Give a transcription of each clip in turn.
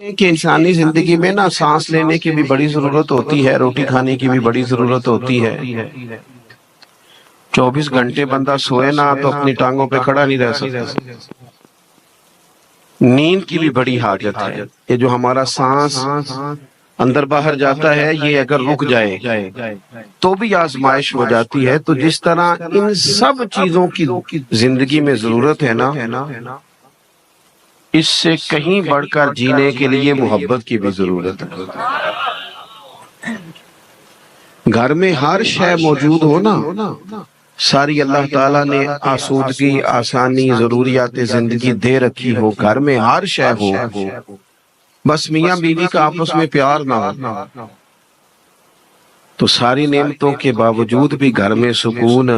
کہ انسانی زندگی میں نا سانس لینے کی بھی بڑی ضرورت ہوتی ہے، روٹی کھانے کی بھی بڑی ضرورت ہوتی ہے۔ 24 گھنٹے بندہ سوئے نا تو اپنی ٹانگوں پہ کھڑا نہیں رہ سکتا۔ نیند کی بھی بڑی حاجت ہے۔ یہ جو ہمارا سانس اندر باہر جاتا ہے، یہ اگر رک جائے تو بھی آزمائش ہو جاتی ہے۔ تو جس طرح ان سب چیزوں کی زندگی میں ضرورت ہے نا، اس سے کہیں بڑھ کر جینے کے لیے محبت کی بھی ضرورت ہے۔ گھر میں ہر شے موجود ہو نا، ساری اللہ تعالیٰ نے آسودگی، آسانی، ضروریات زندگی دے رکھی ہو، گھر میں ہر شے ہو، بس میاں بیوی کا آپس میں پیار نہ ہو تو ساری نعمتوں کے باوجود بھی گھر میں سکون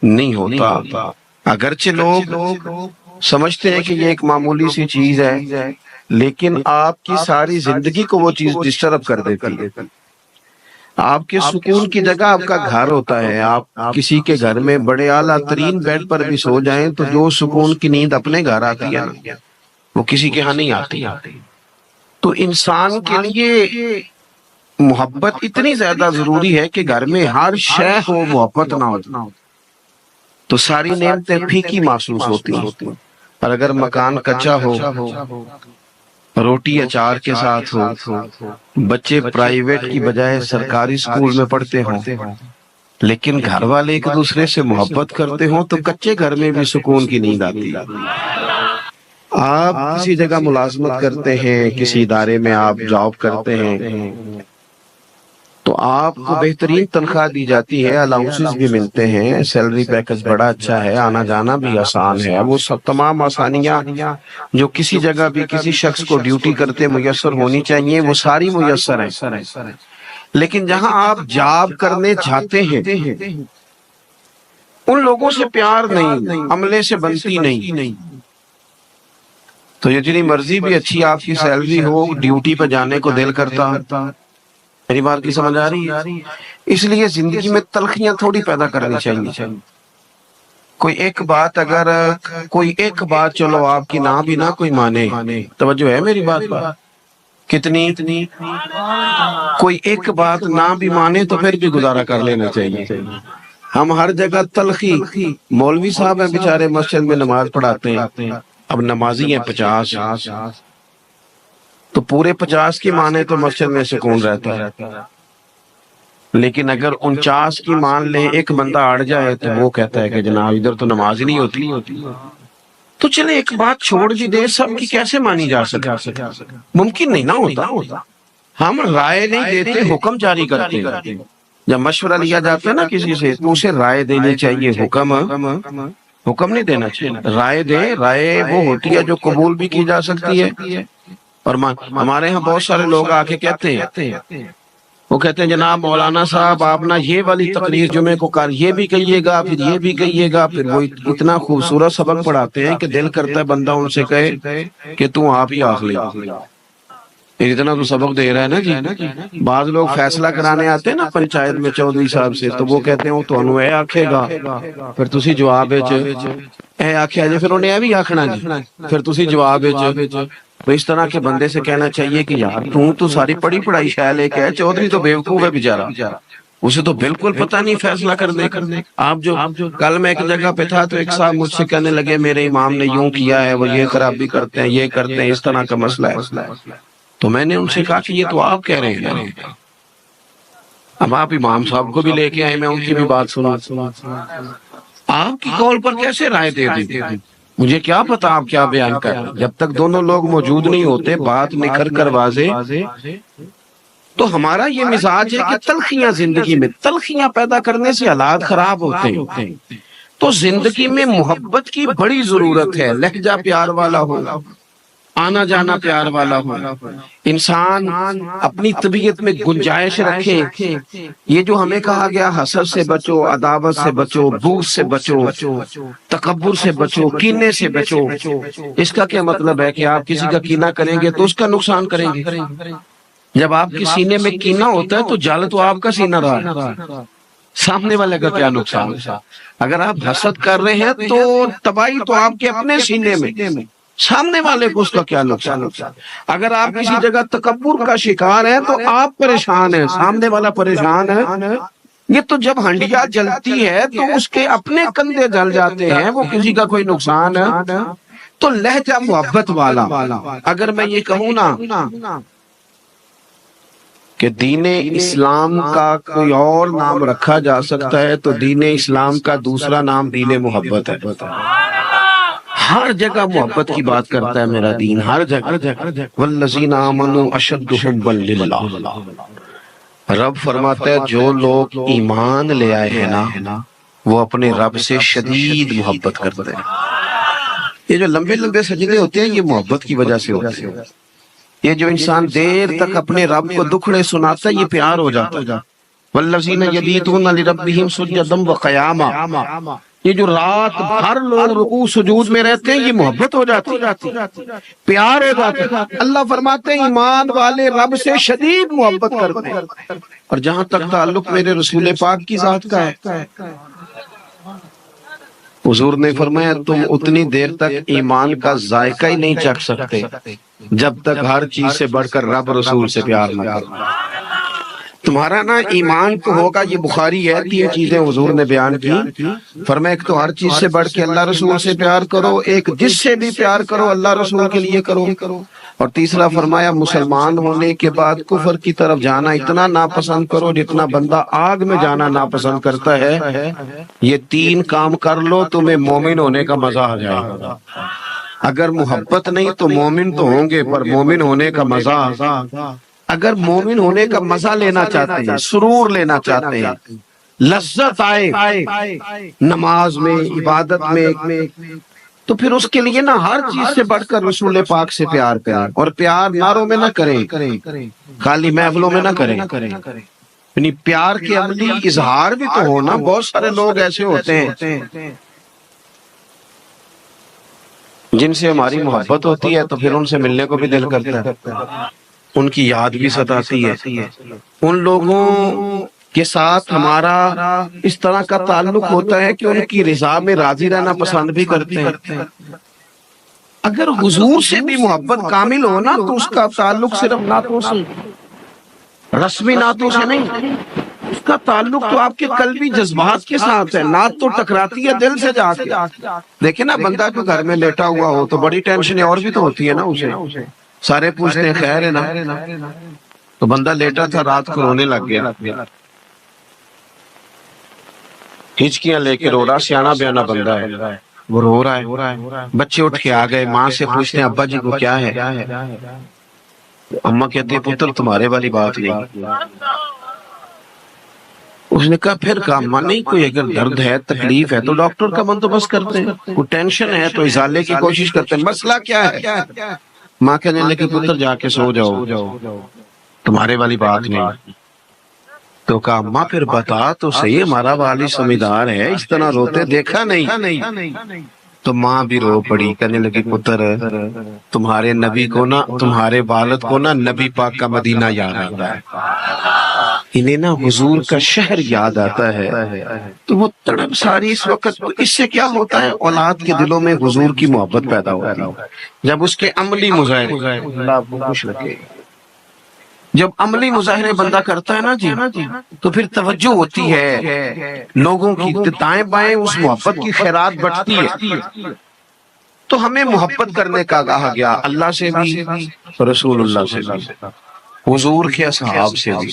نہیں ہوتا۔ اگرچہ لوگ سمجھتے ہیں کہ یہ ایک معمولی سی چیز ہے، لیکن آپ کی ساری زندگی کو وہ چیز ڈسٹرب کر دیتی ہے۔ آپ کے سکون کی جگہ آپ کا گھر ہوتا ہے۔ آپ کسی کے گھر میں بڑے اعلیٰ ترین بیڈ پر بھی سو جائیں تو جو سکون کی نیند اپنے گھر آتی ہے نا، وہ کسی کے ہاں نہیں آتی۔ تو انسان کے لیے محبت اتنی زیادہ ضروری ہے کہ گھر میں ہر شے ہو، محبت نہ ہو تو ساری نعمتیں پھیکی محسوس ہوتی ہیں۔ اور اگر مکان کچا ہو، روٹی اچار کے ساتھ ہو، بچے پرائیویٹ کی بجائے سرکاری سکول میں پڑھتے ہوں، لیکن گھر والے ایک دوسرے سے محبت کرتے ہوں تو کچے گھر میں بھی سکون کی نیند آتی ہے۔ آپ کسی جگہ ملازمت کرتے ہیں، کسی ادارے میں آپ جاب کرتے ہیں تو آپ کو بہترین تنخواہ دی جاتی ہے، الاؤنسز بھی ملتے ہیں، سیلری پیکج بڑا اچھا ہے، آنا جانا بھی آسان ہے۔ وہ سب تمام آسانیاں جو کسی جگہ بھی کسی شخص کو ڈیوٹی کرتے میسر ہونی چاہیے، وہ ساری میسر ہیں۔ لیکن جہاں آپ جاب کرنے جاتے ہیں ان لوگوں سے پیار نہیں، عملے سے بنتی نہیں، تو جتنی مرضی بھی اچھی آپ کی سیلری ہو، ڈیوٹی پہ جانے کو دل کرتا۔ میری بات کی سمجھ آ رہی ہے؟ اس لیے زندگی میں تلخیاں تھوڑی پیدا کرنی چاہیے۔ کوئی ایک بات چلو آپ کی نہ بھی نہ کوئی مانے، توجہ ہے میری بات پر کتنی؟ کوئی ایک بات نہ بھی مانے تو پھر بھی گزارا کر لینا چاہیے۔ ہم ہر جگہ تلخی، مولوی صاحب ہیں بیچارے مسجد میں نماز پڑھاتے ہیں، اب نمازی ہیں 50 تو پورے 50 کی مانے تو مسجد میں سکون رہتا ہے، لیکن اگر 49 کی مان لیں، ایک بندہ اڑ جائے تو وہ کہتا ہے کہ جناب ادھر تو نماز ہی نہیں ہوتی۔ تو چلے ایک بات چھوڑ بھی دے، سب کی کیسے مانی جا سکے؟ ممکن نہیں نہ ہوتا۔ ہم رائے نہیں دیتے، حکم جاری کرتے ہیں۔ جب مشورہ لیا جاتا ہے نا کسی سے تو اسے رائے دینی چاہیے، حکم نہیں دینا چاہیے۔ رائے دے، رائے وہ ہوتی ہے جو قبول بھی کی جا سکتی ہے۔ اور ہمارے ہاں بہت سارے لوگ آ کے کہتے ہیں، وہ کہتے ہیں جناب مولانا صاحب آپ نا یہ والی تقریر جمعے کو یہ بھی کہیے گا، پھر یہ بھی کہیے گا، پھر وہ اتنا خوبصورت سبق پڑھاتے ہیں کہ دل کرتا ہے بندہ ان سے کہے کہ تو آپ ہی آخ لے، اتنا تو سبق دے رہا ہے نا جی۔ بعض لوگ فیصلہ کرانے آتے ہیں نا پنچایت میں چودھری صاحب سے، تو وہ کہتے ہیں وہ تو اے آکھے گا، پھر تسی جواب اے آکھیا جی، پھر انہیں اے بھی آکھنا جی، پھر تسی جواب تو اس طرح کے بندے سے کہنا چاہیے کہ یار تو ساری پڑھی پڑھائی شے لے کے، چودھری تو بیوقوف ہے بیچارہ، اسے تو بالکل پتہ نہیں فیصلہ کرنے کا۔ آپ جو کل میں ایک جگہ پہ تھا تو ایک صاحب مجھ سے کہنے لگے میرے امام نے یوں کیا ہے، وہ یہ خرابی کرتے ہیں، یہ کرتے ہیں، اس طرح کا مسئلہ ہے۔ تو میں نے ان سے کہا کہ یہ تو آپ کہہ رہے ہیں، اب آپ امام صاحب کو بھی لے کے آئے، میں ان کی بھی بات سنا، آپ کی قول پر کیسے رائے دے دی؟ مجھے کیا پتا آپ کیا بیان کر رہے ہیں؟ جب تک دونوں لوگ موجود نہیں ہوتے، بات نکھر کر واضح، تو ہمارا یہ مزاج ہے کہ تلخیاں زندگی میں، تلخیاں پیدا کرنے سے حالات خراب ہوتے ہیں۔ تو زندگی میں محبت کی بڑی ضرورت ہے، لہجہ پیار والا ہو، آنا جانا پیار والا ہو، انسان اپنی طبیعت میں گنجائش رکھے۔ یہ جو ہمیں کہا گیا حسد سے بچو، عداوت سے بچو، بغض سے بچو، تکبر سے بچو، کینے سے بچو، اس کا کیا مطلب ہے کہ آپ کسی کا کینہ کریں گے تو اس کا نقصان کریں گے؟ جب آپ کے سینے میں کینہ ہوتا ہے تو جل تو آپ کا سینہ رہا ہے، سامنے والے کا کیا نقصان؟ اگر آپ حسد کر رہے ہیں تو تباہی تو آپ کے اپنے سینے میں، سامنے والے کو اس کا کیا نقصان؟ اگر آپ کسی جگہ تکبر کا شکار ہیں تو آپ پریشان ہیں، سامنے والا پریشان ہے۔ یہ تو جب ہنڈیا جلتی ہے تو اس کے اپنے کندھے جل جاتے ہیں، وہ کسی کا کوئی نقصان ہے۔ تو لہجہ محبت والا، اگر میں یہ کہوں نا کہ دین اسلام کا کوئی اور نام رکھا جا سکتا ہے تو دین اسلام کا دوسرا نام دین محبت ہے۔ ہر جگہ محبت کی بات کرتا ہے میرا دین، ہر جگہ۔ والذین آمنوا اشد حبا للہ، رب فرماتا ہے جو لوگ ایمان لے آئے ہیں نا وہ اپنے رب سے شدید محبت کرتے ہیں۔ یہ جو لمبے لمبے سجدے ہوتے ہیں یہ محبت کی وجہ سے ہوتے ہیں۔ یہ جو انسان دیر تک اپنے رب کو دکھڑے سناتا ہے یہ پیار ہو جاتا ہے۔ والذین یبیتون لربہم سجدا وقیاما، یہ جو رات بھر لوگ رکوع سجود میں رہتے ہیں یہ محبت ہو جاتی، پیار ہو جاتا ہے۔ اللہ فرماتے ہیں ایمان والے رب سے شدید محبت کرتے ہیں۔ اور جہاں تک تعلق میرے رسول پاک کی ذات کا ہے، حضور نے فرمایا تم اتنی دیر تک ایمان کا ذائقہ ہی نہیں چکھ سکتے جب تک ہر چیز سے بڑھ کر رب رسول سے پیار نہ کرو۔ تمہارا نا ایمان تو ہوگا، یہ بخاری ہے، 3 چیزیں حضور نے بیان کی۔ فرمایا ایک تو ہر چیز سے بڑھ کے اللہ رسول سے پیار کرو، ایک جس سے بھی پیار کرو اللہ رسول کے لیے کرو، اور تیسرا فرمایا مسلمان ہونے کے بعد کفر کی طرف جانا اتنا ناپسند کرو جتنا بندہ آگ میں جانا ناپسند کرتا ہے۔ یہ 3 کام کر لو تمہیں مومن ہونے کا مزہ آ جائے گا۔ اگر محبت نہیں تو مومن تو ہوں گے پر مومن ہونے کا مزہ، اگر مومن ہونے کا مزہ لینا چاہتے ہیں، سرور لینا چاہتے ہیں، لذت آئے نماز میں، عبادت میں، تو پھر اس کے لیے نا ہر چیز سے بڑھ کر رسول پاک سے پیار کریں، اور پیار نعروں میں نہ کریں، خالی محفلوں میں نہ کریں، یعنی پیار کے عملی اظہار بھی تو ہونا۔ بہت سارے لوگ ایسے ہوتے ہیں جن سے ہماری محبت ہوتی ہے تو پھر ان سے ملنے کو بھی دل کرتا ہے، ان کی یاد بھی ستاتی ہے۔ ان لوگوں کے ساتھ ہمارا اس طرح کا تعلق ہوتا ہے کہ ان کی رضا میں راضی رہنا پسند بھی کرتے ہیں۔ اگر حضور سے بھی محبت کامل ہونا تو اس کا تعلق صرف نعتوں سے، رسمی نعتوں سے نہیں، اس کا تعلق تو آپ کے قلبی جذبات کے ساتھ ہے۔ نعت تو ٹکراتی ہے دل سے جا کے۔ دیکھیں نا بندہ جو گھر میں لیٹا ہوا ہو تو بڑی ٹینشنیں اور بھی تو ہوتی ہے نا اسے، سارے پوچھتے ہیں خیر ہے نا، تو بندہ لیٹا تھا رات کو رونے لگ گیا، ہچکیاں لے کے رو رہا، سیانا بیانا بندہ ہے، وہ رو رہا ہے۔ بچے اٹھ کے آ گئے، ماں سے پوچھتے ہیں ابا جی کو کیا ہے؟ اماں کہتی ہے پتر تمہارے والی بات نہیں۔ اس نے کہا پھر کہا اماں نہیں، کوئی اگر درد ہے تکلیف ہے تو ڈاکٹر کا بندوبست کرتے ہیں، کوئی ٹینشن ہے تو ازالے کی کوشش کرتے ہیں، مسئلہ کیا ہے؟ ماں کہنے لگی پتر جا کے سو جاؤ، تمہارے والی بات نہیں۔ تو کہا اماں پھر بتا تو صحیح، ہمارا والی سمجھدار ہے، اس طرح روتے دیکھا نہیں۔ تو ماں بھی رو پڑی، کہنے لگی پتر تمہارے نبی کو نا، تمہارے والد کو نا نبی پاک کا مدینہ یاد آتا ہے، انہیں نا حضور کا شہر یاد آتا ہے، تو وہ تڑپ ساری اس وقت۔ اس سے کیا ہوتا ہے؟ اولاد کے دلوں میں حضور کی محبت پیدا ہوتی ہے جب اس کے عملی مظاہرے، اللہ آپ کو خوش رکھے، جب عملی مظاہرے بندہ کرتا ہے نا جی تو پھر توجہ ہوتی ہے لوگوں کی، دائیں بائیں اس محبت کی خیرات بٹتی ہے۔ تو ہمیں محبت کرنے کا کہا گیا، اللہ سے بھی، رسول اللہ سے بھی، حضور کے اصحاب سے بھی۔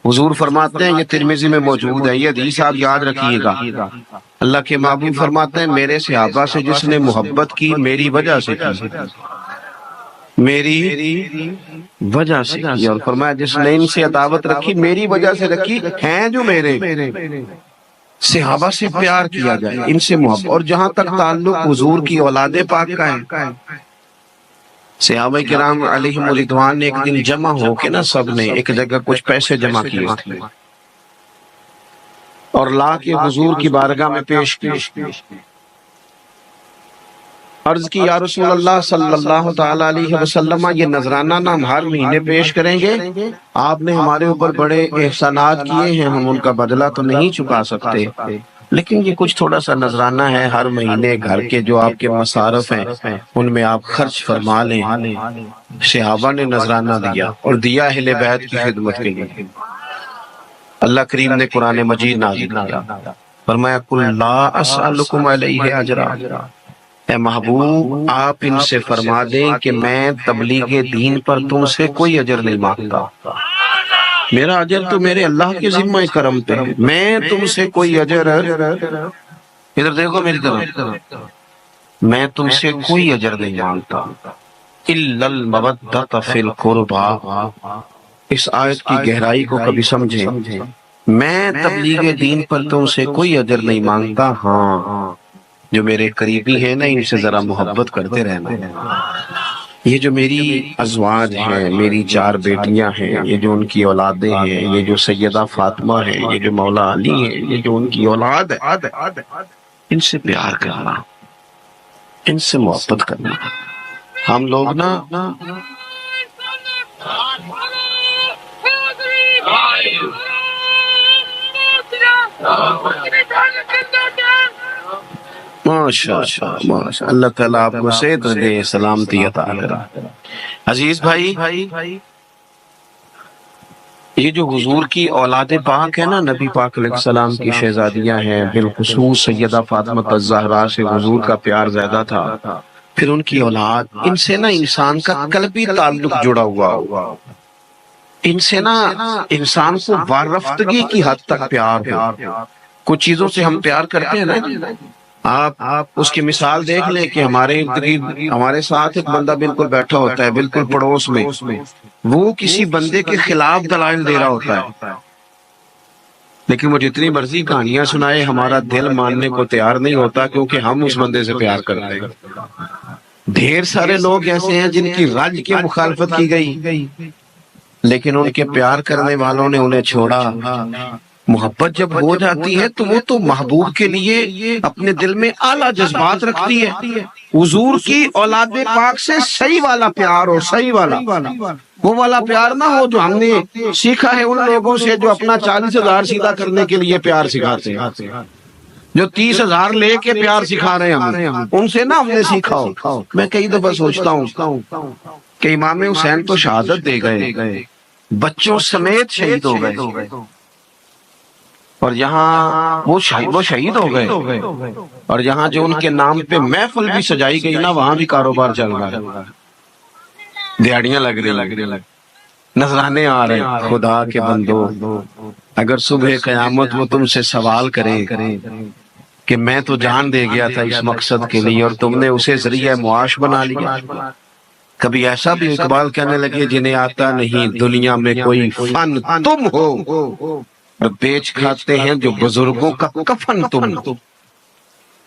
حضور فرماتے ہیں، یہ ترمذی میں موجود ہے، یہ حدیث آپ یاد رکھیے گا، اللہ کے محبوب فرماتے ہیں میرے صحابہ سے جس نے محبت کی میری وجہ سے کی، میری وجہ سے کی، اور فرمایا جس نے ان سے عداوت رکھی میری وجہ سے رکھی، ہیں جو میرے صحابہ سے پیار کیا جائے، ان سے محبت۔ اور جہاں تک تعلق حضور کی اولاد پاک کا ہے، صحابہ کرام علیہم رضوان نے ایک دن جمع ہو کے نا سب نے ایک جگہ کچھ پیسے جمع کیے تھے اور لا کے حضور کی بارگاہ میں پیش کیے۔ عرض کی یا رسول اللہ صلی اللہ تعالیٰ علیہ وسلم، یہ نذرانہ نا ہم ہر مہینے پیش کریں گے، آپ نے ہمارے اوپر بڑے احسانات کیے ہیں، ہم ان کا بدلہ تو نہیں چکا سکتے، لیکن یہ کچھ تھوڑا سا نذرانہ ہے، ہر مہینے گھر کے جو آپ کے مصارف ہیں ان میں آپ خرچ فرما لیں۔ صحابہ نے نذرانہ دیا اور دیا اہل بیت کی خدمت کے لیے۔ اللہ کریم نے قرآن مجید نازل کیا، فرمایا قُلْ لَا أَسْأَلُكُمْ عَلَيْهِ أَجْرًا، اے محبوب آپ ان سے فرما دیں کہ میں تبلیغ دین پر تم سے کوئی اجر نہیں مانگتا، میرا اجر تو میرے اللہ کے ذمہ کرم پہ، میں تم سے کوئی اجر، ادھر دیکھو میری طرف، میں تم سے کوئی اجر نہیں مانگتا۔ إِلَّا الْمَوَدَّةَ فِي الْقُرْبَى، اس آیت کی گہرائی کو کبھی سمجھیں، میں تبلیغ دین پر تم سے کوئی اجر نہیں مانگتا، ہاں جو میرے قریبی ہیں نا ان سے ذرا محبت کرتے رہنا۔ یہ جو میری ازواج ہیں، میری 4 بیٹیاں ہیں، یہ جو ان کی اولادیں ہیں، یہ جو سیدہ فاطمہ ہیں، یہ جو مولا علی ہیں، یہ جو ان کی اولاد ہے، ان سے پیار کرنا، ان سے محبت کرنا۔ ہم لوگ نا ماشاءاللہ اللہ تعالیٰ آپ کو صحت دے، سلامتی عطا کرے۔ عزیز بھائی، یہ جو حضور کی اولاد پاک ہے نا، نبی پاک علیہ السلام کی شہزادیاں ہیں، بالخصوص سیدہ فاطمہ الزہرا سے حضور کا پیار زیادہ تھا، پھر ان کی اولاد، ان سے نا انسان کا قلبی تعلق جڑا ہوا، ان سے نا انسان کو وارفتگی کی حد تک پیار ہو۔ کچھ چیزوں سے ہم پیار کرتے ہیں نا، آپ اس کی مثال دیکھ لیں کہ ہمارے ساتھ ایک بندہ بالکل بیٹھا ہوتا ہے، بالکل پڑوس میں، وہ کسی بندے کے خلاف دلائل دے رہا ہوتا ہے، لیکن وہ جتنی مرضی کہانیاں سنائے ہمارا دل ماننے کو تیار نہیں ہوتا، کیونکہ ہم اس بندے سے پیار کرتے ہیں۔ ڈھیر سارے لوگ ایسے ہیں جن کی رج کی مخالفت کی گئی، لیکن ان کے پیار کرنے والوں نے انہیں چھوڑا۔ محبت جب ہو جاتی ہے تو وہ تو محبوب کے لیے اپنے دل میں اعلیٰ جذبات رکھتی ہے۔ حضور کی اولاد پاک سے صحیح والا پیار ہو، صحیح والا، وہ والا پیار نہ ہو جو ہم نے سیکھا ہے ان لوگوں سے جو اپنا 40,000 سیدھا کرنے کے لیے پیار سکھاتے ہیں، جو 30,000 لے کے پیار سکھا رہے ہیں، ان سے نہ ہم نے سیکھا ہو۔ میں کئی دفعہ سوچتا ہوں کہ امام حسین تو شہادت دے گئے، بچوں سمیت شہید ہو گئے، اور یہاں وہ شہید ہو گئے، اور یہاں جو ان کے نام پہ محفل بھی سجائی گئی نا، وہاں بھی کاروبار چل رہا ہے، دیہڑیاں لگ رہی، نذرانے آ رہے ہیں۔ خدا کے بندو، اگر صبح قیامت وہ تم سے سوال کرے کہ میں تو جان دے گیا تھا اس مقصد کے لیے اور تم نے اسے ذریعہ معاش بنا لیا، کبھی ایسا بھی اقبال کہنے لگے جنہیں آتا نہیں دنیا میں کوئی فن تم ہو، اور بیچ کھاتے ہیں جو بزرگوں کا کفن تم،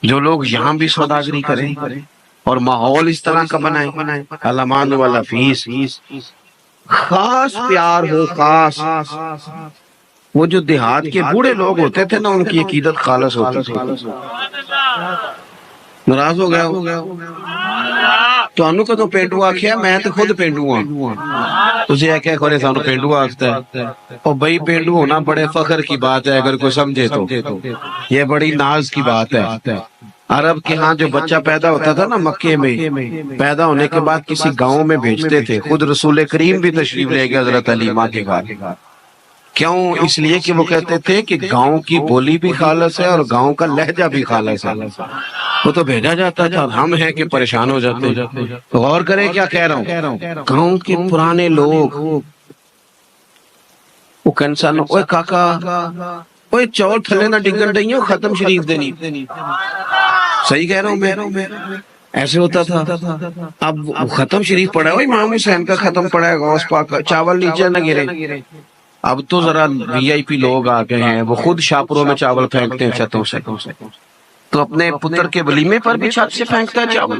جو لوگ یہاں بھی سوداگری کریں اور ماحول اس طرح کا بنائیں، علمان والا فیس، خاص پیار ہو، خاص۔ وہ جو دیہات کے بوڑھے لوگ ہوتے تھے نا، ان کی عقیدت خالص ہوتی تھی۔ ناراض ہو گیا تو انو کا تو پینڈو آکھیا، میں تو خود پینڈو ہاں، تجھے یہ کہہ کرے سانو پینڈو آکھتا ہے، اور بھئی پینڈو ہونا بڑے فخر کی بات ہے اگر کوئی سمجھے تو، یہ بڑی ناز کی بات ہے۔ عرب کے ہاں جو بچہ پیدا ہوتا تھا نا مکے میں، پیدا ہونے کے بعد کسی گاؤں میں بھیجتے تھے، خود رسول کریم بھی تشریف لے گئے حضرت علیمہ کے گھر۔ کیوں؟ اس لیے کہ وہ کہتے تھے کہ گاؤں کی بولی بھی خالص ہے اور گاؤں کا لہجہ بھی خالص ہے، وہ تو بھیجا جاتا تھا، ہم ہیں کہ پریشان ہو جاتے۔ غور کریں کیا کہہ رہا ہوں، گاؤں کے پرانے لوگ وہ کنسان، اوے کاکا، اوے چول تھلے نہ ڈگن ڈئیوں، ختم شریف دینی، صحیح کہہ رہا ہوں میں، ایسے ہوتا تھا۔ اب ختم شریف پڑھا ہے، امام حسین کا ختم پڑھا ہے، غوث پاک کا، چاول نیچے نہ گرے۔ اب تو ذرا وی آئی پی لوگ آ گئے ہیں، وہ خود شاپروں میں چاول پھینکتے ہیں چھتوں سے، تو اپنے پتر کے ولیمے پر بھی چھت سے پھینکتا ہے چاول۔